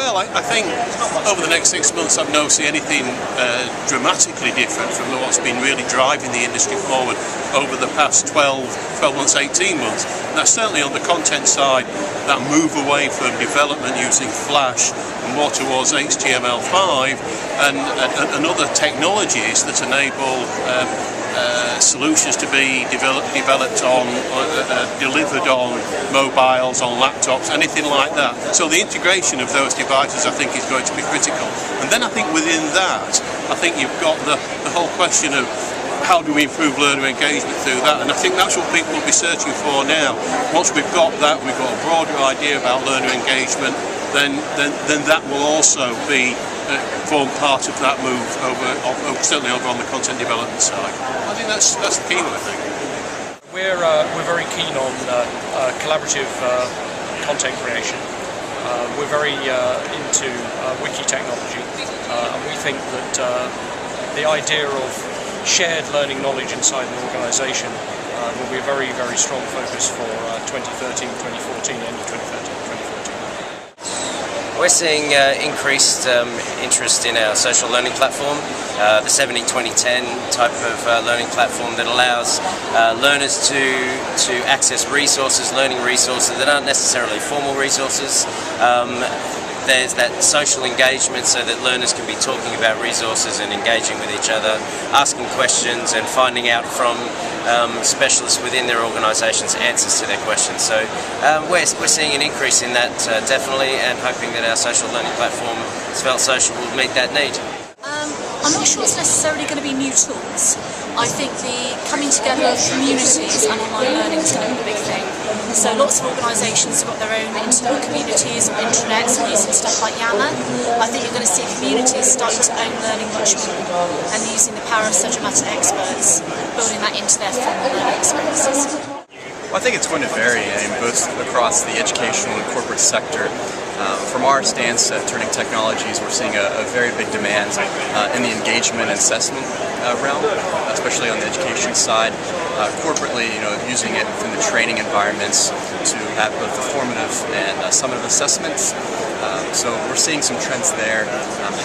Well, I think over the next 6 months I don't see anything dramatically different from what's been really driving the industry forward over the past 12 months, 18 months. And that's certainly on the content side, that move away from development using Flash and more towards HTML5 and other technologies that enable solutions to be developed on, delivered on mobiles, on laptops, anything like that. So the integration of those devices, I think, is going to be critical. And then I think within that, I think you've got the whole question of how do we improve learner engagement through that, and I think that's what people will be searching for now. Once we've got that, we've got a broader idea about learner engagement, then that will also be form part of that move certainly over on the content development side. I think that's the key one, I think. We're very keen on collaborative content creation. We're very into wiki technology, and we think that the idea of shared learning knowledge inside an organisation will be a very, very strong focus for 2013, 2014, end of 2013, 2014. We're seeing increased interest in our social learning platform, the 70-20-10 type of learning platform that allows learners to access resources, learning resources that aren't necessarily formal resources. There's that social engagement so that learners can be talking about resources and engaging with each other, asking questions and finding out from specialists within their organisations answers to their questions. So we're seeing an increase in that definitely, and hoping that our social learning platform, Svelte Social, will meet that need. I'm not sure it's necessarily going to be new tools. I think the coming together of communities and online learning is going to be a big thing. So lots of organisations have got their own internal communities or intranets using stuff like Yammer. I think you're going to see communities starting to own learning much more and using the power of subject matter experts, building that into their formal learning experiences. Well, I think it's going to vary both across the educational and corporate sector. From our stance at Turning Technologies, we're seeing a very big demand in the engagement and assessment realm, especially on the education side. Corporately, using it within the training environments to have both the formative and summative assessments. So we're seeing some trends there.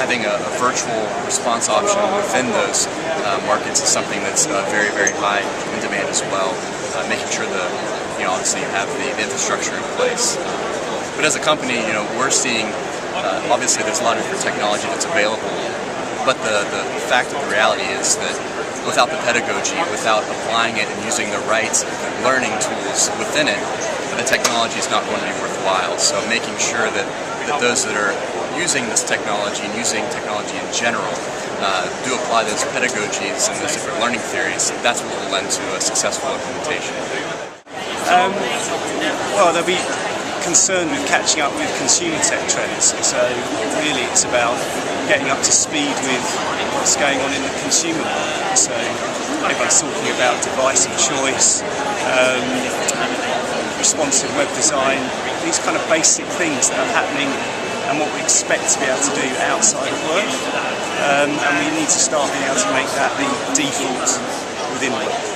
Having a virtual response option within those markets is something that's very, very high in demand as well. Making sure that obviously you have the infrastructure in place. But as a company, we're seeing, obviously there's a lot of different technology that's available, but the fact of the reality is that without the pedagogy, without applying it and using the right learning tools within it, the technology is not going to be worthwhile. So making sure that those that are using this technology and using technology in general do apply those pedagogies and those different learning theories, that's what will lend to a successful implementation. Well, they'll be concerned with catching up with consumer tech trends, so really it's about getting up to speed with what's going on in the consumer market. So everyone's talking about device of choice, responsive web design, these kind of basic things that are happening and what we expect to be able to do outside of work, and we need to start being able to make that the default within work.